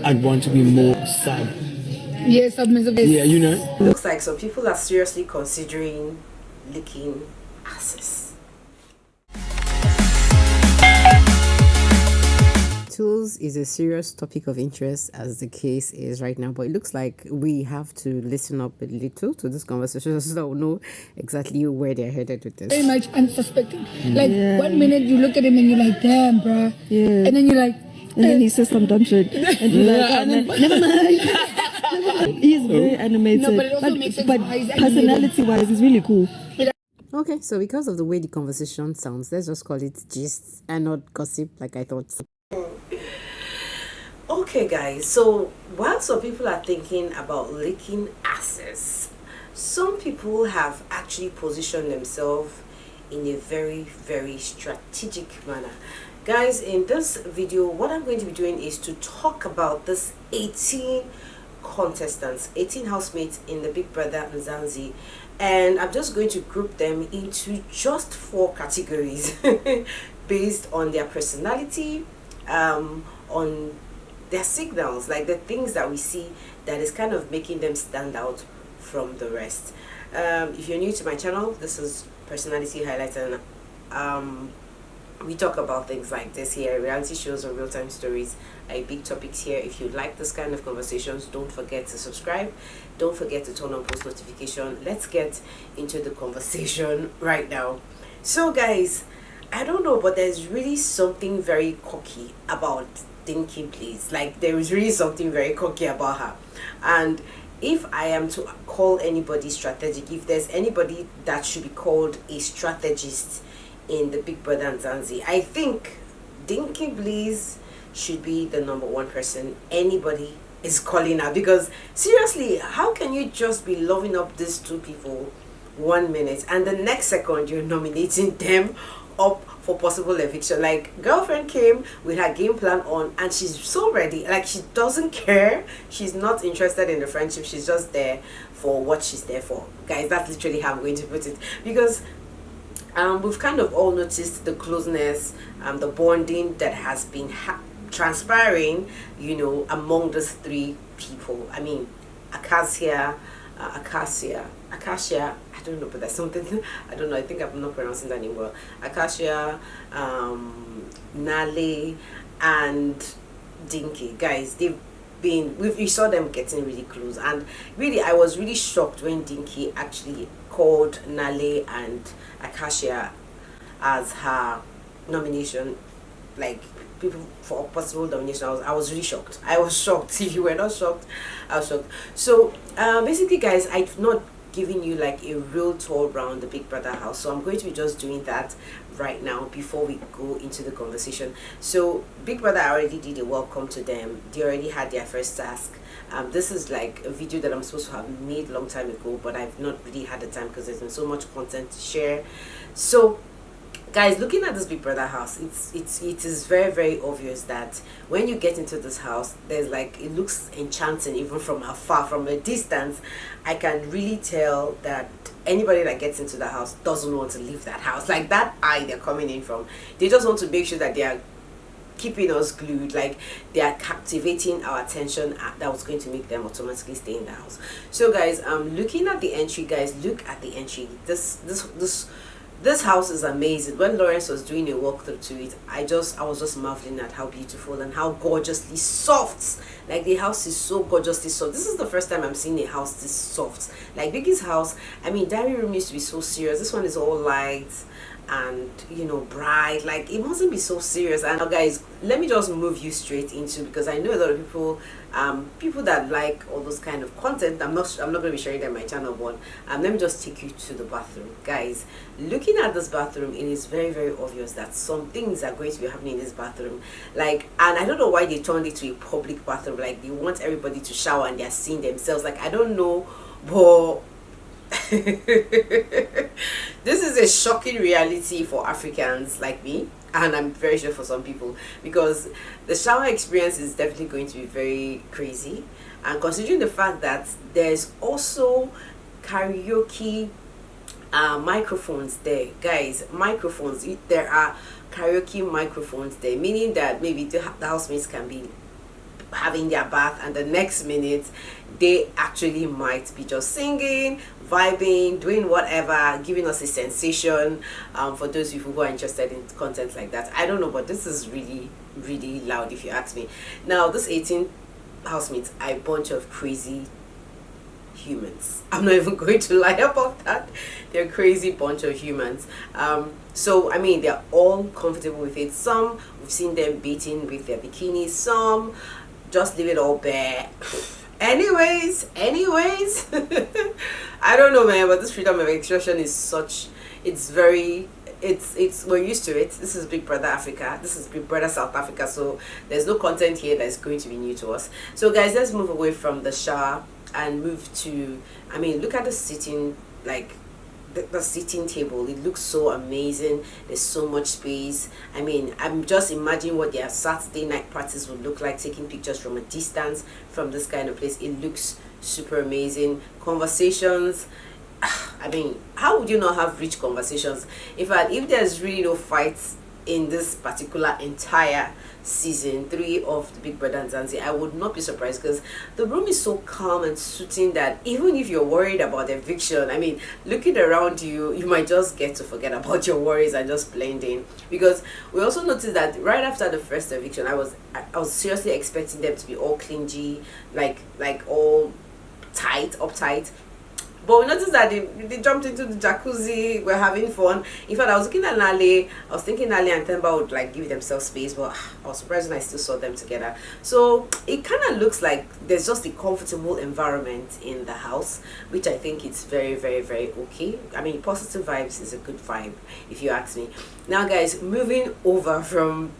I'd want to be more sad. Yeah, submissive. Yeah, you know. Looks like some people are seriously considering licking asses. Tools is a serious topic of interest as the case is right now, but it looks like we have to listen up a little to this conversation so that we'll know exactly where they're headed with this. Very much unsuspecting. Like 1 minute you look at him and you're like, damn, bruh. Yeah. And then you're like, and then he says some dumb shit. And you're like, oh, never mind. He's very animated. No, but it also makes sense. But personality-wise, he's really cool. Okay, so because of the way the conversation sounds, let's just call it gist and not gossip like I thought. Okay guys, so while some people are thinking about licking asses, some people have actually positioned themselves in a very strategic manner. Guys, in this video, what I'm going to be doing is to talk about this 18 contestants, 18 housemates in the Big Brother Mzansi, and I'm just going to group them into just 4 categories based on their personality, on their signals, like the things that we see that is kind of making them stand out from the rest. If you're new to my channel, this is Personality Highlights, and we talk about things like this here, reality shows or real-time stories are big topics here. If you like this kind of conversations, don't forget to subscribe, don't forget to turn on post notification. Let's get into the conversation right now. So guys, I don't know, but there's really something very cocky about Dinky Blaze. Like, there is really something very cocky about her. And if I am to call anybody strategic, if there's anybody that should be called a strategist in the Big Brother Mzansi, I think Dinky Blaze should be the #1 person anybody is calling her. Because seriously, how can you just be loving up these 2 people 1 minute and the next second you're nominating them up for possible eviction? Like, girlfriend came with her game plan on and she's so ready, like she doesn't care, she's not interested in the friendship, she's just there for what she's there for. Guys, that's literally how I'm going to put it, because we've kind of all noticed the closeness, the bonding that has been transpiring, you know, among these 3 people. I mean, Acacia, I don't know, but there's something, I don't know, I think I'm not pronouncing that name well. Acacia, Nale, and Dinky. Guys, they've been, we saw them getting really close, and really I was really shocked when Dinky actually called Nale and Acacia as her nomination, like people for possible nomination. I was really shocked. I was shocked. If you were not shocked, I was shocked. So basically guys, I've not giving you like a real tour around the Big Brother house, so I'm going to be just doing that right now before we go into the conversation. So Big Brother already did a welcome to them. They already had their first task. This is like a video that I'm supposed to have made a long time ago, but I've not really had the time because there's been so much content to share. So guys, looking at this Big Brother house, it is very obvious that when you get into this house, there's like, it looks enchanting even from afar, from a distance. I can really tell that anybody that gets into the house doesn't want to leave that house. Like, that eye they're coming in from, they just want to make sure that they are keeping us glued, like they are captivating our attention. That was going to make them automatically stay in the house. So guys, looking at the entry, guys, look at the entry. This house is amazing. When Lawrence was doing a walkthrough to it, I was just marveling at how beautiful and how gorgeously soft. Like, the house is so gorgeously soft. This is the first time I'm seeing a house this soft. Like Biggie's house, I mean, diary room used to be so serious. This one is all light and, you know, bright. Like, it mustn't be so serious. And now guys, let me just move you straight into, because I know a lot of people people that like all those kind of content, I'm not going to be sharing them on my channel, but let me just take you to the bathroom. Guys, looking at this bathroom, it is very obvious that some things are going to be happening in this bathroom. Like, and I don't know why they turned it to a public bathroom. Like, they want everybody to shower and they're seeing themselves. Like, I don't know, but this is a shocking reality for Africans like me, and I'm very sure for some people, because the shower experience is definitely going to be very crazy. And considering the fact that there's also karaoke microphones there, guys, microphones, there are karaoke microphones there, meaning that maybe the housemates can be having their bath, and the next minute they actually might be just singing, vibing, doing whatever, giving us a sensation. For those people who are interested in content like that, I don't know, but this is really really loud if you ask me. Now this 18 housemates are a bunch of crazy humans. I'm not even going to lie about that. They're a crazy bunch of humans. So I mean, they're all comfortable with it. Some we've seen them beating with their bikinis, some just leave it all bare. Anyways I don't know, man, but this freedom of expression is such, it's very, it's we're used to it. This is Big Brother Africa, this is Big Brother South Africa, so there's no content here that's going to be new to us. So guys, let's move away from the shower and move to, I mean, look at the sitting, like the sitting table. It looks so amazing. There's so much space. I mean, I'm just imagining what their Saturday night parties would look like, taking pictures from a distance from this kind of place. It looks super amazing. Conversations, I mean, how would you not have rich conversations? In fact, if there's really no fights in this particular entire season 3 of the Big Brother Mzansi, I would not be surprised, because the room is so calm and soothing that even if you're worried about eviction, I mean, looking around you, you might just get to forget about your worries and just blend in. Because we also noticed that right after the first eviction, I was seriously expecting them to be all clingy, like all tight, uptight. But we noticed that they jumped into the jacuzzi, we're having fun. In fact, I was looking at Nale, I was thinking Nale and Temba would like give themselves space, but I was surprised when I still saw them together. So it kind of looks like there's just a comfortable environment in the house, which I think it's very, very, very okay. I mean, positive vibes is a good vibe, if you ask me. Now guys, moving over from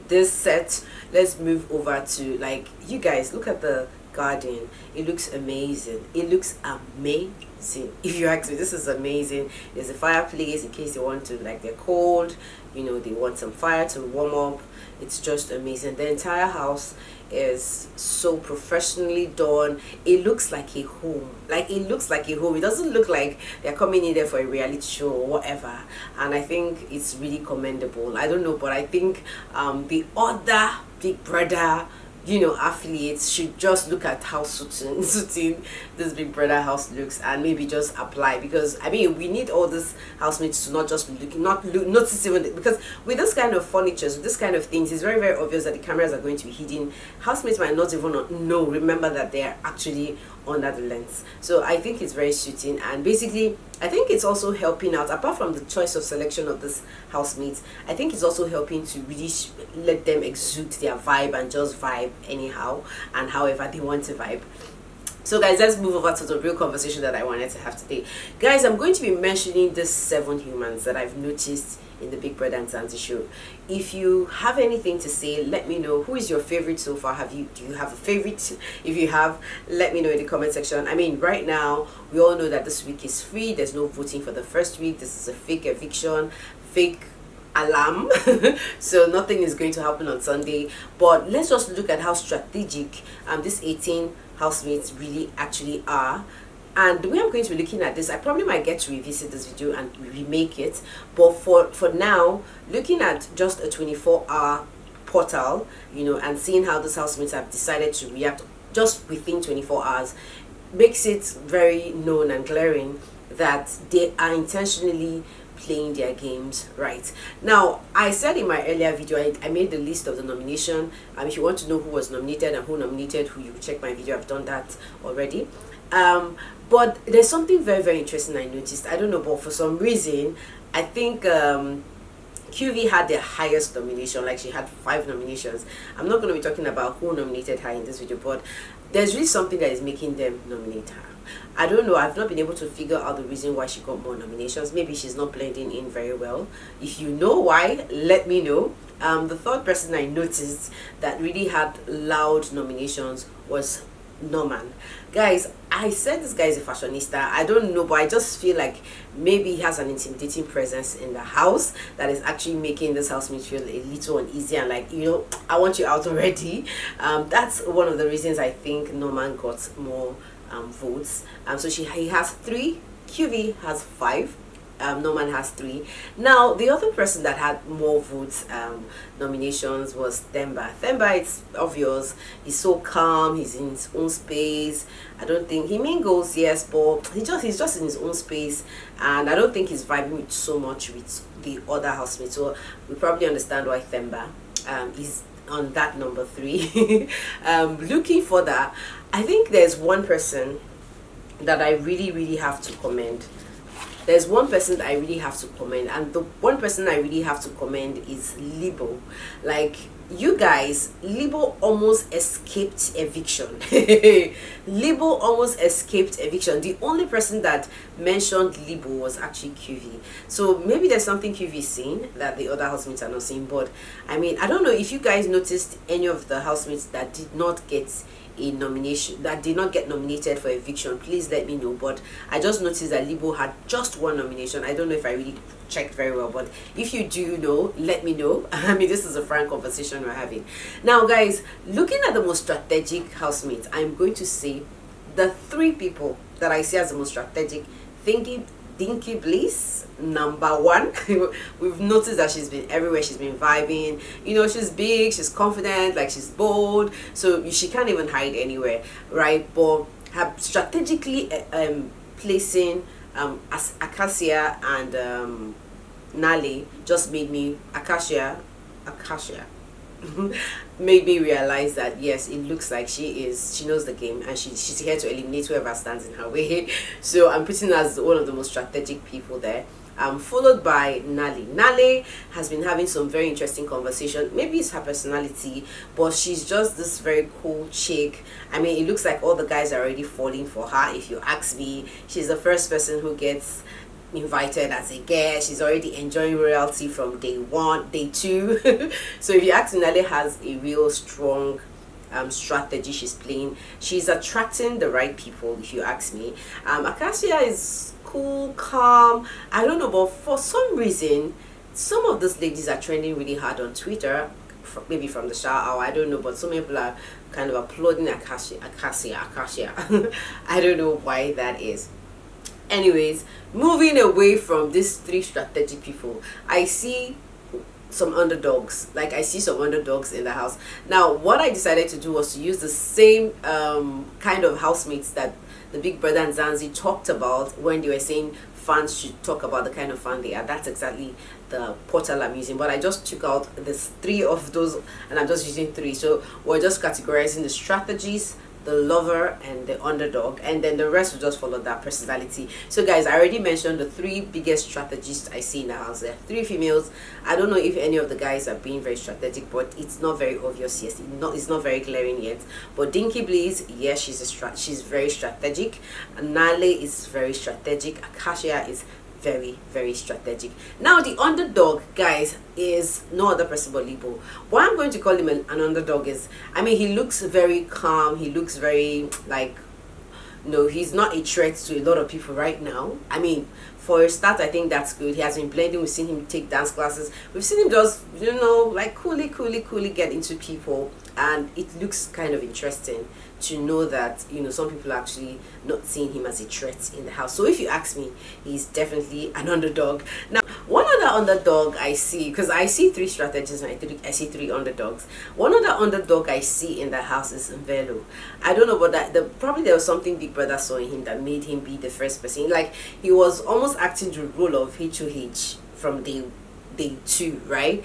this set, let's move over to, like, you guys look at the garden. It looks amazing. It looks amazing, if you ask me. This is amazing. There's a fireplace in case they want to, like, they're cold, you know, they want some fire to warm up. It's just amazing. The entire house is so professionally done. It looks like a home. Like, it looks like a home. It doesn't look like they're coming in there for a reality show or whatever. And I think it's really commendable. I don't know, but I think the other Big Brother, you know, affiliates should just look at how suiting this Big Brother house looks and maybe just apply. Because I mean, we need all these housemates to not just be looking, notice even, because with this kind of furniture, with this kind of things, it's very, very obvious that the cameras are going to be hidden. Housemates might not even remember that they are actually under the lens. So I think it's very suiting, and basically I think it's also helping out, apart from the choice of selection of this housemates, I think it's also helping to really let them exude their vibe and just vibe anyhow and however they want to vibe. So guys, let's move over to the real conversation that I wanted to have today. Guys, I'm going to be mentioning these 7 humans that I've noticed in the Big Brother Mzansi show. If you have anything to say, let me know. Who is your favorite so far? Do you have a favorite? If you have, let me know in the comment section. I mean, right now we all know that this week is free. There's no voting for the first week. This is a fake eviction, fake alarm. So nothing is going to happen on Sunday. But let's just look at how strategic these 18 housemates really actually are. And the way I'm going to be looking at this, I probably might get to revisit this video and remake it, but for now, looking at just a 24-hour portal, you know, and seeing how these housemates have decided to react just within 24 hours makes it very known and glaring that they are intentionally playing their games right. Now, I said in my earlier video, I made the list of the nomination. If you want to know who was nominated and who nominated who, you check my video. I've done that already. But there's something very, very interesting I noticed. I don't know, but for some reason, I think QV had the highest nomination. Like, she had 5 nominations. I'm not going to be talking about who nominated her in this video, but there's really something that is making them nominate her. I don't know. I've not been able to figure out the reason why she got more nominations. Maybe she's not blending in very well. If you know why, let me know. The third person I noticed that really had loud nominations was Norman. Guys, I said this guy is a fashionista. I don't know, but I just feel like maybe he has an intimidating presence in the house that is actually making this housemate feel a little uneasy and like, you know, I want you out already. That's one of the reasons I think Norman got more votes. So he has 3, QV has 5. Norman has 3. Now the other person that had more votes, nominations, was Themba. Themba, it's obvious, he's so calm, he's in his own space. I don't think he mingles, yes, but he's just in his own space, and I don't think he's vibing with so much with the other housemates. So we probably understand why Themba is on that number 3. Looking further, I think there's one person that I really have to commend. There's one person that I really have to commend, and the one person I really have to commend is Libo. Like, you guys, Libo almost escaped eviction. Libo almost escaped eviction. The only person that mentioned Libo was actually QV. So maybe there's something QV is seeing that the other housemates are not seeing. But I mean, I don't know if you guys noticed any of the housemates that did not get a nomination, that did not get nominated for eviction. Please let me know. But I just noticed that Libo had just 1 nomination. I don't know if I really checked very well, but if you do know, let me know. I mean, this is a frank conversation we're having now, guys. Looking at the most strategic housemates, I'm going to say the 3 people that I see as the most strategic. Thinking Dinky Bliss, number 1. We've noticed that she's been everywhere, she's been vibing, you know, she's big, she's confident, like she's bold, so she can't even hide anywhere, right? But her strategically placing as Acacia and Nale just made me Acacia made me realize that yes, it looks like she knows the game, and she's here to eliminate whoever stands in her way. So I'm putting her as one of the most strategic people there. Followed by Nale. Nale has been having some very interesting conversation. Maybe it's her personality, but she's just this very cool chick. I mean, it looks like all the guys are already falling for her. If you ask me, she's the first person who gets invited as a guest. She's already enjoying royalty from day 1, day 2. So if you ask me, Nale has a real strong strategy she's playing. She's attracting the right people, if you ask me. Acacia is cool, calm. I don't know, but for some reason, some of those ladies are trending really hard on Twitter. Maybe from the shower hour, I don't know, but so many people are kind of applauding Acacia. I don't know why that is. Anyways, moving away from these 3 strategic people, I see some underdogs. Like, I see some underdogs in the house. Now, what I decided to do was to use the same kind of housemates that the Big Brother and Mzansi talked about when they were saying fans should talk about the kind of fan they are. That's exactly the portal I'm using, but I just took out this 3 of those, and I'm just using 3. So we're just categorizing the strategies, the lover, and the underdog, and then the rest will just follow that personality. So guys, I already mentioned the 3 biggest strategists I see in the house. There are 3 females. I don't know if any of the guys are being very strategic, but it's not very obvious yet. It's not very glaring yet. But Dinky Bliss, yes, she's very strategic. Nale is very strategic. Acacia is very strategic. Now the underdog, guys, is no other person but Libo. Why I'm going to call him an underdog is, I mean, he looks very calm, he looks very like, no, he's not a threat to a lot of people right now. I mean, for a start, I think that's good. He has been blending. We've seen him take dance classes. We've seen him just, you know, like coolly get into people, and it looks kind of interesting to know that, you know, some people are actually not seeing him as a threat in the house. So if you ask me, he's definitely an underdog. Now, one other underdog I see, because I see 3 strategies and I see 3 underdogs. One other underdog I see in the house is Mvelo. I don't know about that. Probably there was something Big Brother saw in him that made him be the first person. Like, he was almost acting the role of HOH from day 2, right?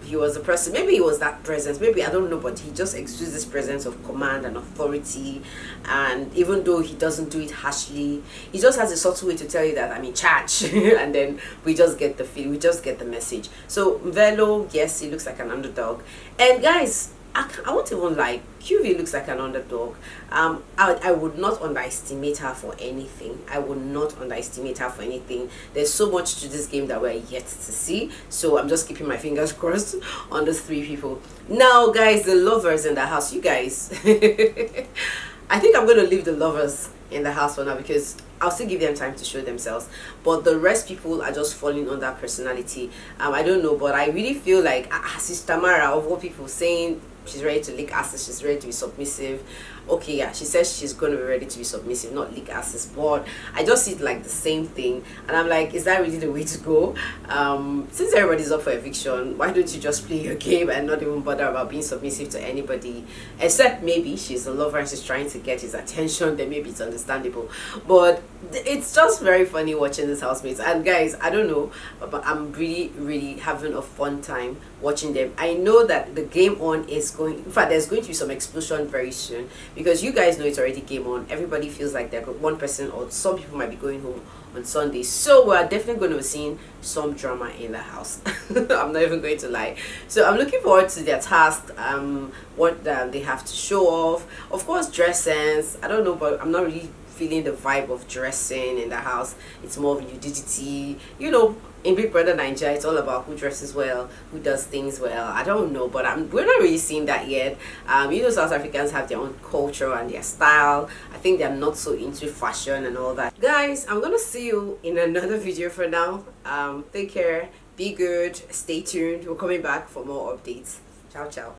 He was a person, maybe he was that presence, maybe, I don't know, but he just exudes this presence of command and authority. And even though he doesn't do it harshly, he just has a subtle way to tell you that I'm in charge. And then we just get the feel, we just get the message. So Mvelo, yes, he looks like an underdog. And guys, I won't even lie, QV looks like an underdog. I would not underestimate her for anything. I would not underestimate her for anything. There's so much to this game that we're yet to see. So I'm just keeping my fingers crossed on those 3 people. Now, guys, the lovers in the house, you guys. I think I'm going to leave the lovers in the house for now, because I'll still give them time to show themselves, but the rest people are just falling under personality. I don't know, but I really feel like Sister Mara, of all people, saying she's ready to lick asses, she's ready to be submissive. Okay, yeah, she says she's going to be ready to be submissive, not lick asses. But I just see it like the same thing, and I'm like, is that really the way to go? Since everybody's up for eviction, why don't you just play your game and not even bother about being submissive to anybody, except maybe she's a lover and she's trying to get his attention? Then maybe it's understandable, but it's just very funny watching this housemates. And guys, I don't know, but I'm really having a fun time watching them. I know that the game on is going, in fact there's going to be some explosion very soon, because you guys know it's already game on. Everybody feels like they're one person or some people might be going home on Sunday, so we're definitely going to be seeing some drama in the house. I'm not even going to lie. So I'm looking forward to their task, what they have to show off. Of course, dress sense, I don't know, but I'm not really feeling the vibe of dressing in the house. It's more of nudity, you know. In Big Brother Nigeria, it's all about who dresses well, who does things well. I don't know, but we're not really seeing that yet. You know, South Africans have their own culture and their style. I think they're not so into fashion and all that. Guys, I'm gonna see you in another video for now. Take care, be good, stay tuned. We're coming back for more updates. Ciao, ciao.